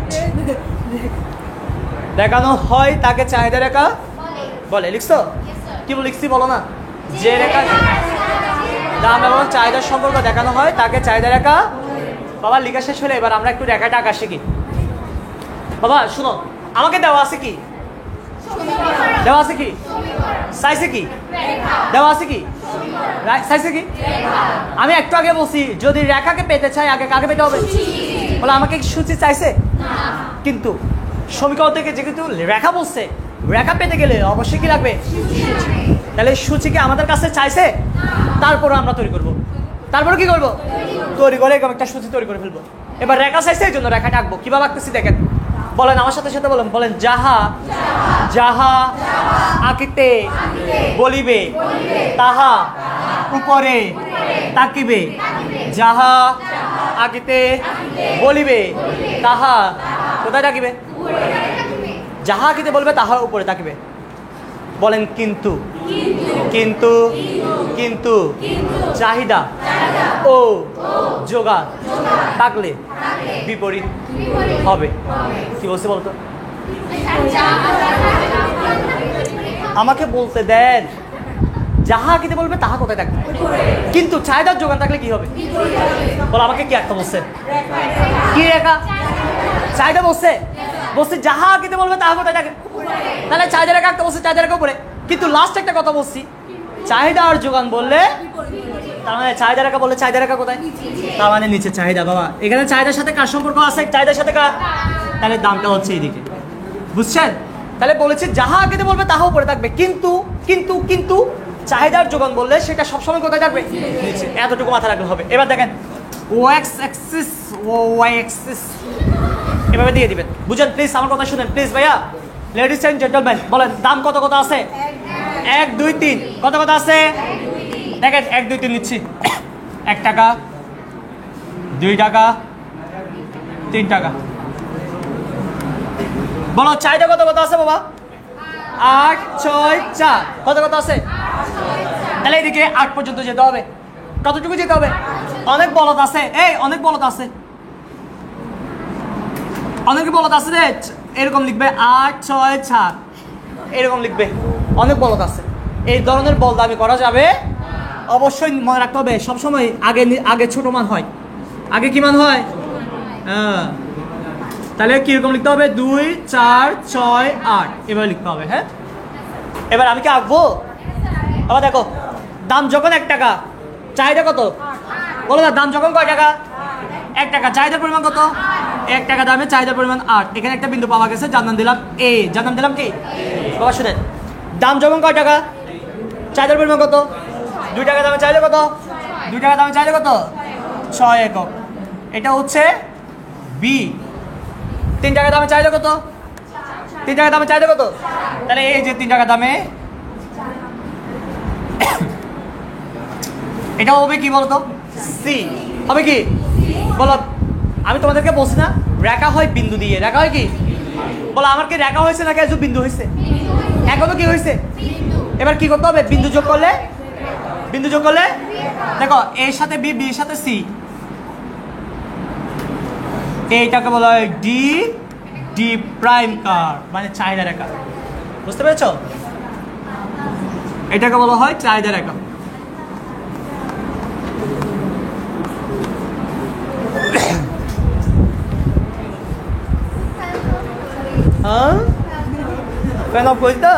S1: দেখানো হয় তাকে চাহিদা রেখা বলে। লিখছো? কি লিখছি বলো না? যে রেখা দাম এবং চাহিদার সম্পর্ক দেখানো হয় তাকে চাহিদা রেখা। বাবা লিখা শেষ হলে এবার আমরা একটু রেখাটা আঁকা শিখি। বাবা শুনো, আমাকে দেওয়া আছে কি? দেওয়া আছে কি? চাইছে কি? দেওয়া আছে কি? চাইছে কি? আমি একটু আগে বলছি যদি রেখাকে পেতে চাই আগে কাকে পেতে হবে? বলে আমাকে সূচি চাইছে, কিন্তু সমীকরণ থেকে যেহেতু রেখা বলছে, রেখা পেতে গেলে অবশ্যই কি লাগবে? তাহলে সূচিকে আমাদের কাছে চাইছে, তারপরে আমরা তৈরি করব। তারপরে কি করব? তৈরি করে এরকম একটা সূচি তৈরি করে ফেলবো। এবার রেখা চাইছে, এই জন্য রেখাটা আঁকবো। কিভাবে আঁকতেছি দেখেন, বলেন আমার সাথে সাথে বলেন। বলেন যাহা যাহা আঁকিতে বলিবে তাহা উপরে তাকিবে। যাহা আঁকিতে বলিবে তাহা কোথায় তাকিবে? যাহা আঁকিতে বলবে তাহার উপরে তাকিবে। বলেন কিন্তু কিন্তু কিন্তু চাহিদা ও যোগান থাকলে বিপরীত হবে। কি বলছে বলতো? আমাকে বলতে দেন। যাহা আঁকিতে বলবে তাহা কোথায় থাকবে? কিন্তু চাহিদার যোগান থাকলে কি হবে? বলো আমাকে কি একটা বলছে? কি রেখা? চাহিদা বলছে। বলছে যাহা আঁকিতে বলবে তাহা কোথায় থাকে? তাহলে চাহিদা রেখা একটা বলছে, চাহিদা রেখা উপরে। কিন্তু লাস্ট একটা কথা বলছি, চাহিদা আর যোগান বললে, তার মানে চাহিদা রেখা বললে চাহিদা রেখা কোথায়? তার মানে নিচে চাহিদা। বাবা এখানে চাহিদার সাথে কার সম্পর্ক আছে? চাহিদার সাথে কার? তাহলে দামটা হচ্ছে এইদিকে। বুঝছেন? তাহলে বলেছি যাহা আঁকিতে বলবে তাহা উপরে থাকবে, কিন্তু কিন্তু কিন্তু চাহিদার যোগান বললে সেটা সবসময় কোথায় থাকবে? নিচে। এতটুকু মাথা রাখলে হবে। এবার দেখেন ও এক্স অ্যাক্সিস ও ওয়াই অ্যাক্সিস এভাবে দিয়ে দিবেন। বুঝেন? প্লিজ আমার কথা শুনেন প্লিজ ভাইয়া। লেডিস এন্ড জেন্টলম্যান বলেন দাম কত কত আছে? 1 2 3 কত কত আছে? দেখেন 1 2 3 নিচ্ছি। 1 টাকা, 2 টাকা, 3 টাকা। বলো চাহিদা কত কত আছে বাবা? 8 6 4 কত কত আছে? তাহলে এদিকে 8 পর্যন্ত যেতে হবে। কতটুকু যেতে হবে? অনেক বলদ আছে, এই অনেক বলদ আছে, অনেক বলদ আছে রে। এরকম লিখবে 8 6 4 এরকম লিখবে। অনেক বলদ আছে। এই ধরনের বল দামি করা যাবে। অবশ্যই মনে রাখতে হবে সবসময় আগে আগে ছোট মান হয়। আগে কি মান হয়? হ্যাঁ। তাহলে কিরকম লিখতে হবে? 2 4 6 8 এভাবে লিখতে হবে। হ্যাঁ এবার আমি কি আঁকবো? আবার দেখো দাম যখন 1 টাকা, চাহিদা কত? বলো না দাম যখন কয় টাকা? 1 টাকা। চাহিদার পরিমাণ কত? 1 টাকা দামে চাহিদার পরিমাণ 8। এখানে একটা বিন্দু পাওয়া গেছে, যার নাম দিলাম এ। যার নাম দিলাম কি? বাবা শুনেন, দাম যখন কয় টাকা, চাহিদার পরিমাণ কত? 2 টাকা দামে চাহিদা কত? 2 টাকা দামে চাহিদা কত? 6 একক। এটা হচ্ছে বি। 3 টাকা দামে চাহিদা কত? 3 টাকা দামে চাহিদা কত? তাহলে এই যে 3 টাকা দামে এটা হবে কি বলতো? সি হবে কি বলো? আমি তোমাদেরকে বলছি না রেখা হয় বিন্দু দিয়ে। রেখা হয় কি বলো? আমার কি রেখা হয়েছে নাকি আজ বিন্দু হয়েছে? এখনো কি হয়েছে? এবার কি করতে হবে? বিন্দু যোগ করলে, বিন্দু যোগ করলে দেখো এর সাথে বি, বির সাথে সি, এইটাকে বলা হয় ডি। ডি প্রাইম কার্ভ মানে চাহিদা রেখা। বুঝতে পেরেছো? এটাকে বলা হয় চাহিদা রেখা। হ্যাঁ ফ্যান অফ করিস না।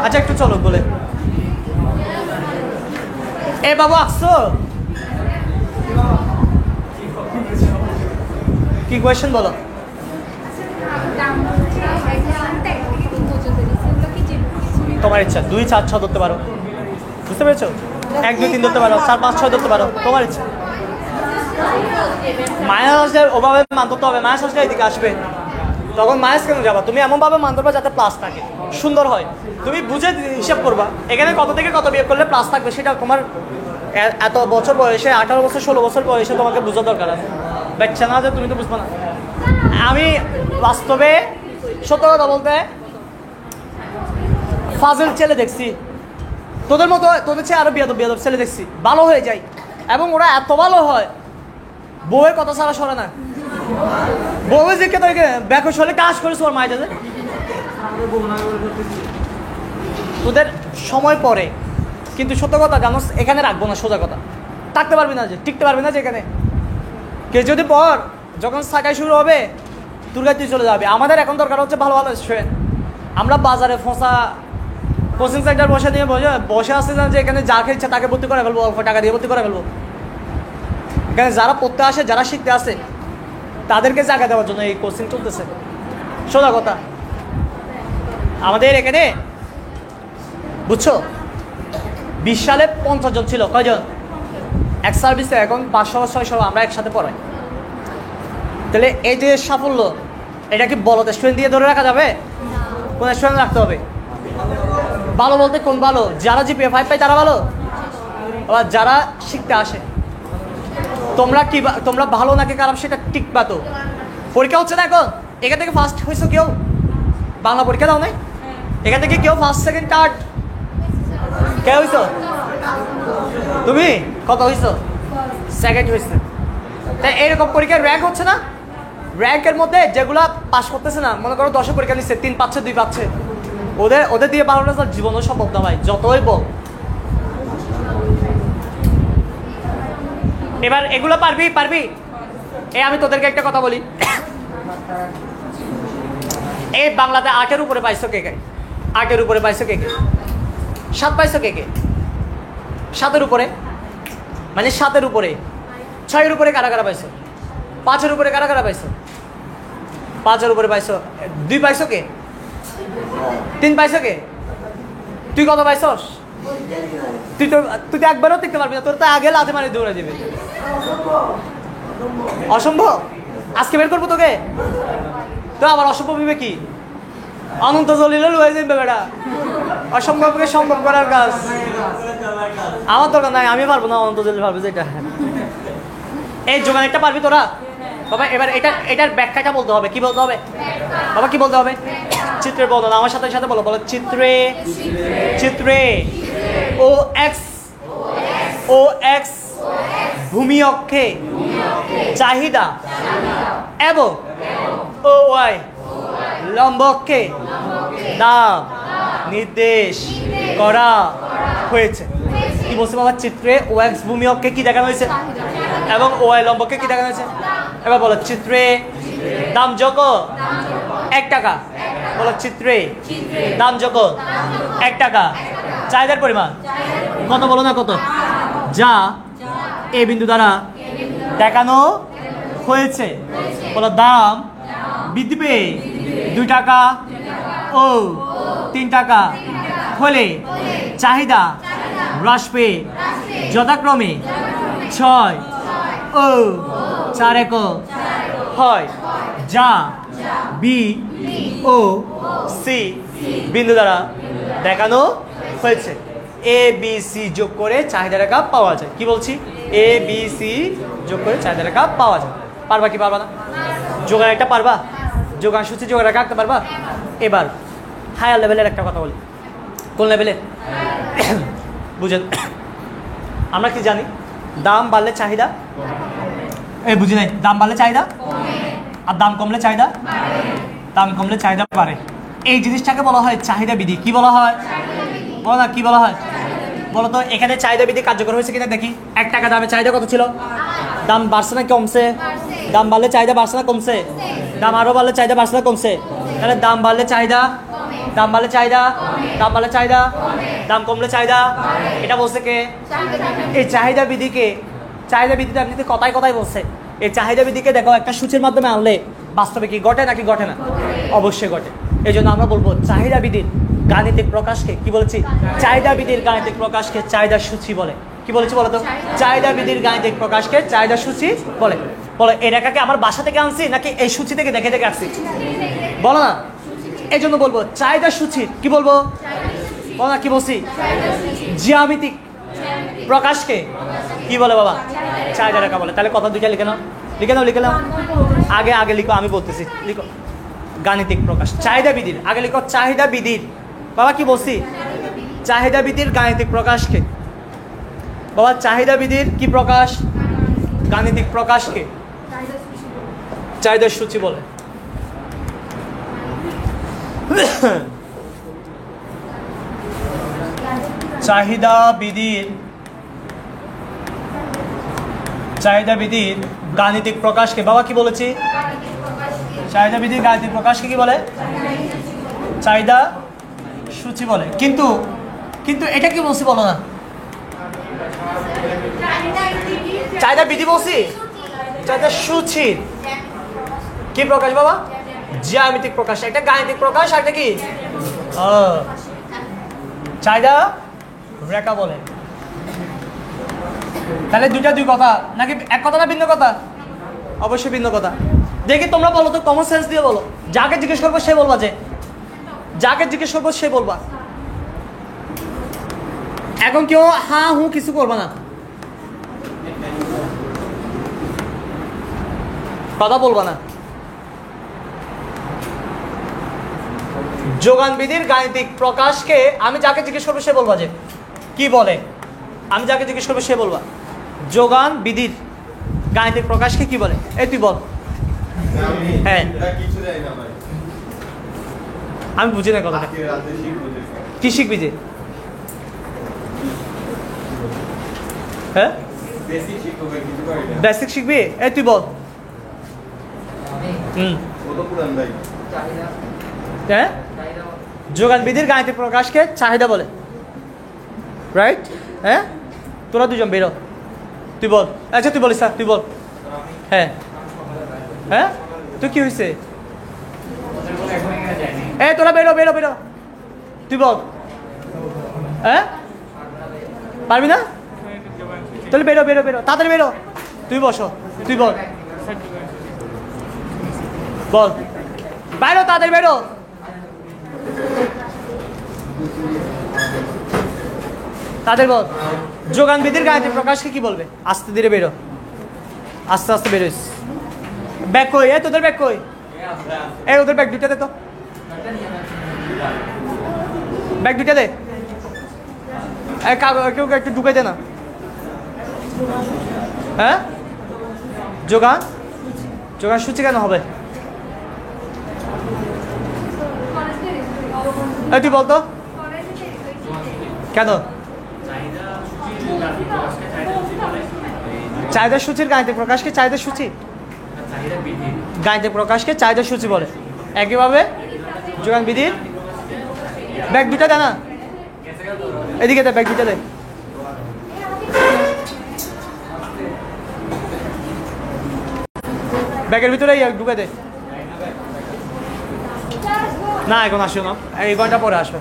S1: আচ্ছা একটু চলো বলে এ বাবু আসছো কি কোয়েশ্চেন বলো। তোমার ইচ্ছা 2 4 6 ধরতে পারো, বুঝতে পেরেছো? 1 2 3 ধরতে পারো, 4 5 6 ধরতে পারো, তোমার ইচ্ছা। মাইনাস আসলে ওভাবে মান ধরতে হবে, মাইনাস আসলে এদিকে আসবে, তখন মাইনাস কেন যাবা? তুমি এমনভাবে মান ধরবা যাতে প্লাস থাকে, সুন্দর হয়। তুমি বুঝে হিসাব করবা এখানে কত থেকে কত বিয়োগ করলে প্লাস থাকবে, সেটা তোমার এত বছর বয়সে 18 বছর 16 বছর বয়সে তোমাকে বোঝা দরকার আছে। বাচ্চা না যে তুমি তো বুঝবা না। আমি বাস্তবে সত্য কথা বলতে ফাজিল ছেলে দেখছি, তোদের মতো, তোদের চেয়ে আরো বেয়াদব বেয়াদব ছেলে দেখছি, ভালো হয়ে যায় এবং ওরা এত ভালো হয় বউয়ের কথা ছাড়া সরে না। বউয়ের দিকে তো ব্যাকস হলে কাজ করেছে ওর মায়ের যাতে তোদের সময় পরে, কিন্তু সত্য কথা জানো এখানে রাখবো না, সোজা কথা থাকতে পারবি না, যে টিকতে পারবি না যে এখানে। কে যদি পর যখন সাকাই শুরু হবে তোর কাছে চলে যাবে। আমাদের এখন দরকার হচ্ছে ভালো ভালো স্টুডেন্ট। আমরা বাজারে ফসা কোচিং সেন্টার বসে দিয়ে বসে আসতে না যে এখানে যা খেয়েছে তাকে ভর্তি করে ফেলবো, অল্প টাকা দিয়ে ভর্তি করে ফেলবো। এখানে যারা পড়তে আসে, যারা শিখতে আসে তাদেরকে জায়গা দেওয়ার জন্য এই কোচিং চলতেছে, সোজা কথা। আমাদের এখানে বুঝছো 20 সালে 50 জন ছিল, কয়জন? এক সার্ভিসে এখন 500 600 আমরা একসাথে পড়াই। তাহলে এই যে সাফল্য, এটা কি বলো স্টুডেন্ট দিয়ে ধরে রাখা যাবে? কোন স্টুডেন্ট রাখতে হবে? ভালো বলতে কোন ভালো? যারা জিপিএ 5 পায় তারা ভালো, আবার যারা শিখতে আসে। তোমরা কি, তোমরা ভালো নাকি খারাপ সেটা টিকবা তো। পরীক্ষা হচ্ছে না এখন, এখান থেকে ফার্স্ট হয়েছো কেউ? বাংলা পরীক্ষা দাও নাই? এখান থেকে কেউ ফার্স্ট সেকেন্ড থার্ড কে হয়েছো? তুমি কত হয়েছো? সেকেন্ড হয়েছে। তাই এরকম পরীক্ষার র্যাঙ্ক হচ্ছে না? র্যাঙ্কের মধ্যে যেগুলা পাস করতেছে না, মনে করো 10 পরীক্ষা নিচ্ছে, 3 পাচ্ছে 2 পাচ্ছে, ওদের দিয়ে 12 রেজাল্ট জীবনও সম্ভব না ভাই, যতই বল। এবার এগুলো পারবি। আমি তোদেরকে একটা কথা বলি, এই বাংলাতে 8-এর উপরে পাইছো কে কে? 8-এর উপরে পাইছো কে কে? 7 পাইছো কে কে? 7-এর উপরে মানে 7-এর উপরে। 6-এর উপরে কারা কারা পাইছো? 5-এর উপরে কারা কারা পাইছো? 5-এর উপরে পাইছো। 2 পাইছো কে? 3 পাইছো কে? তুই কত পাইছস? তুই তো একবারও টিকতে পারবি না, তোর তো আগে লাথি মারি দৌড়ে যাবে। অসম্ভব। আজকে বের করবো তোকে, তো আবার অসম্ভব হবে কি? অনন্ত জলিলে লয়ে যাবে বেটা, অসম্ভবকে সম্ভব করার কাজ আমার দরকার নাই, আমি পারবো না, অনন্ত জলিল পারবে যেটা। এই যোগান একটা পারবি তোরা বাবা? এবার এটার ব্যাখ্যাটা বলতে হবে। কি বলতে হবে বাবা? কি বলতে হবে? চিত্রের বর্ণনা আমার সাথে সাথে বলো। চিত্রে ও এক্স ভূমি অক্ষে চাহিদা এবং ও ওয়াই লম্ব অক্ষে দাম নির্দেশ করা হয়েছে। কি বলছে বাবা? চিত্রে ও এক্স ভূমি অক্ষে কি দেখানো হয়েছে এবং ও ওয়াই লম্ব অক্ষে কি দেখানো হয়েছে? এবার বলো চিত্রে দাম যত 1 টাকা, বলো চিত্রে দাম যত 1 টাকা, চাহিদার পরিমাণ কত? বলো না কত? যা এ বিন্দু দ্বারা দেখানো হয়েছে। বলো দাম বৃদ্ধি পেয়ে 2 টাকা ও 3 টাকা হলে চাহিদা হ্রাস পেয়ে যথাক্রমে 6 ও 4 একক হয়, যা বি ও সি বিন্দু দ্বারা দেখানো হয়েছে। এ বি সি যোগ করে চাহিদা রেখা পাওয়া যায়। কি বলছি? এ বি সি যোগ করে চাহিদা রেখা পাওয়া যায়। পারবা কি পারবা না? যোগান একটা পারবা? যোগান সূচি যোগান রেখা আঁকতে পারবা? এবার হায়ার লেভেলের একটা কথা বলি। কোন লেভেলে? বুঝেন, আমরা কি জানি? দাম বাড়লে চাহিদা, বুঝি নাই, দাম বাড়লে চাহিদা আর দাম কমলে চাহিদা, দাম কমলে চাহিদা বাড়ে। এই জিনিসটাকে বলা হয় চাহিদা বিধি। কি বলা হয়? বলো না কি বলা হয়? বলো তো এখানে চাহিদা বিধি কার্যকর হয়েছে কিনা দেখি। 1 টাকা দামে চাহিদা কত ছিল? দাম বাড়ছে না কমছে? দাম বাড়লে চাহিদা বাড়ছে না কমছে? দাম আরো বাড়লে চাহিদা বাড়ছে না কমছে? তাহলে দাম বাড়লে চাহিদা, দাম বাড়লে চাহিদা, দাম বাড়লে চাহিদা, দাম কমলে চাহিদা, এটা বলছে কে? এই চাহিদা বিধিকে, চাহিদা বিধিটা এমনিতে কথায় কথায় বলছে। এই চাহিদা বিধিকে দেখো একটা সূচির মাধ্যমে আনলে বাস্তবে কি ঘটে নাকি ঘটে না? অবশ্যই ঘটে। এই জন্য আমরা বলবো চাহিদা বিধির গাণিতিক প্রকাশকে কি বলেছি? চাহিদা বিধির গাণিতিক প্রকাশকে চাহিদা সূচি বলে। কি বলেছি বলো তো? চাহিদা বিধির গাণিতিক প্রকাশকে চাহিদা সূচি বলে। বলো এই রেখাকে আমার বাসা থেকে আনছি নাকি এই সূচি থেকে দেখে দেখে আসছি? বলো না। এই জন্য বলবো চাহিদা সূচি, কি বলবো? বলো না, কি বলছি? জ্যামিতিক প্রকাশকে কি বলে বাবা? চাহিদা রেখা বলে। তাহলে কথা দুইটা লিখে নাও, লিখে নাও, লিখে নাও। আগে আগে লিখো, আমি বলতেছি, লিখো। গাণিতিক প্রকাশ চাহিদা বিধির, আগে লিখো চাহিদা বিধির। বাবা কি বলছি? চাহিদা বিধির গাণিতিক প্রকাশকে। বাবা চাহিদা বিধির কি প্রকাশ? গাণিতিক প্রকাশকে চাহিদা সূচি বলে। চাহিদা বিধির, চাহিদা বিধির গাণিতিক প্রকাশকে বাবা কি বলেছি? চাহিদা বিধির গাণিতিক প্রকাশকে কি বলে? চাহিদা সূচি বলে। কিন্তু কিন্তু এটা কি বলছি বলো না? চাহিদা বিধি বলছি, চাহিদা সূচির কি প্রকাশ বাবা? জ্যামিতিক প্রকাশ। একটা গাণিতিক প্রকাশ, একটা কি চাহিদা রেখা বলে। তাহলে দুইটা দুই কথা নাকি এক কথা না ভিন্ন কথা? অবশ্যই ভিন্ন কথা। দেখি তোমরা বলো তো, কমন সেন্স দিয়ে বলো। যাকে জিজ্ঞেস করবো সে বলবা, যে যাকে জিজ্ঞেস করবো সে বলবা। এখন কেউ হ্যাঁ হু কিছু করবা না, কথা বলবা না। যোগান বিধির গাণিতিক প্রকাশকে আমি যাকে জিজ্ঞেস করবো সে বলবা, যে কি বলে। আমি যাকে জিজ্ঞেস করবো সে বলবা যোগান বিধির গাণিতিক প্রকাশকে কি বলে। এই তুই বল। হ্যাঁ আমি বুঝি না কথাটা। কি শিখবি যে? হ্যাঁ বেসিক শিখবি। এই তুই বল। হ্যাঁ যোগান বিধির গাণিতিক প্রকাশকে চাহিদা বলে, রাইট? হ্যাঁ তোরা দুজন বেরো, তুই বল। আচ্ছা তুই বলিস, তুই বল। হ্যাঁ হ্যাঁ তুই কি হয়েছে? এ তোরা বেরো বেরো বেরো, তুই বল। হ্যাঁ পারবি না? তাহলে বেরো বেরো বেরো, তাড়াতাড়ি বেরো। তুই বসো, তুই বল, বল। বাইরো, তাড়াতাড়ি বেরো। তাদের বল যোগান বিধির গাণিতিক প্রকাশকে কি বলবে? আস্তে ধীরে বেরো, আস্তে আস্তে বেরোস। ব্যাগ কই? এ তোদের ব্যাগ কই? এই ওদের ব্যাগ দুইটা দে তো, ব্যাগ দুইটা দে। কেউ একটু ঢুকাই দে না। হ্যাঁ যোগান, যোগান সূচি কেন হবে? এই তুই বলতো কেন? চাহিদা সূচির গাণিতিক প্রকাশকে চাহিদা সূচি, গাণিতিক প্রকাশকে চাহিদা সূচি বলে। একইভাবে যোগান বিধির ব্যাগ দুটা দে না, এদিকে দে, ব্যাগ দুটা দে। ব্যাগের ভিতরে ঢুকে দে। না এখন আসো না, এই ঘন্টা পরে আসবে।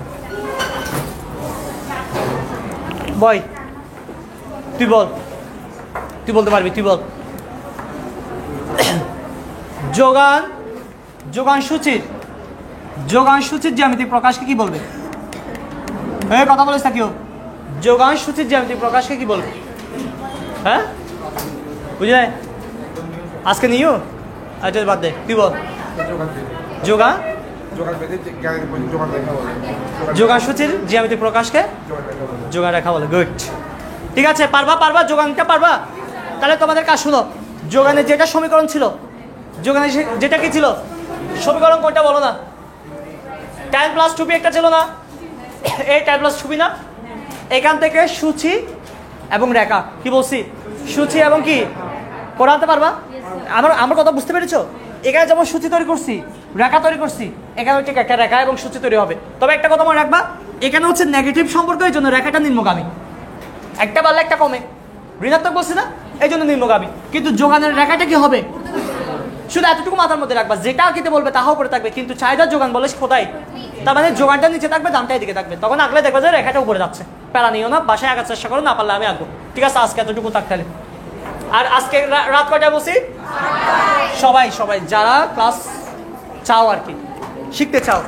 S1: বয় তুই বল, তুই বলতে পারবি, তুই বল। যোগান, যোগান সূচির, যোগান সূচির জ্যামিতিক প্রকাশকে কি বলবে? এই কথা বলিস না কেউ। যোগান সূচির জ্যামিতিক প্রকাশকে কি বলবে? হ্যাঁ বুঝলে আজকে নিও। আচ্ছা বাদ দে, তুই বল। যোগান, যোগান সূচির জ্যামিতিক প্রকাশকে যোগান রেখা বলে। গুড, ঠিক আছে। পারবা পারবা যোগানটা পারবা? তাহলে তোমাদের কাজ শুনো। যোগানের যেটা সমীকরণ ছিল, যোগানের যেটা কি ছিল সমীকরণ, কোনটা বলো না? tan প্লাস 2b একটা ছিল না? এই tan প্লাস 2b না? এখান থেকে সূচি এবং রেখা, কি বলছি? সূচি এবং কি করে আনতে পারবা? আমার কথা বুঝতে পেরেছো? এখানে যেমন সূচি তৈরি করছি, রেখা তৈরি করছি, এখানে ঠিক একটা রেখা এবং সূচি তৈরি হবে। তবে একটা কথা মনে রাখবা, এখানে হচ্ছে নেগেটিভ সম্পর্ক, এই জন্য রেখাটা নিম্নগামী, একটা বাড়লে একটা কমে, ঋণাত্মক বলছি না, এই জন্য নিম্নগামী। কিন্তু যোগানের রেখাটা কি হবে? শুধু এতটুকু মাথার মধ্যে রাখবা, যেটা আঁকিতে বলবে তাহাও উপরে থাকবে, কিন্তু চাহিদার যোগান বলে খোদাই, তার মানে যোগানটা নিচে থাকবে, দামটা এদিকে থাকবে। তখন আঁকলে দেখবে যে রেখাটা উপরে যাচ্ছে। প্যারা নিও না, বাসায় আঁকার চেষ্টা করো, না পারলে আমি আঁকবো। ঠিক আছে, আজকে এতটুকু থাক তাহলে। আর আজকে রাত কয়টায় বসি? সবাই সবাই যারা ক্লাস চাও আর কি, শিখতে চাও।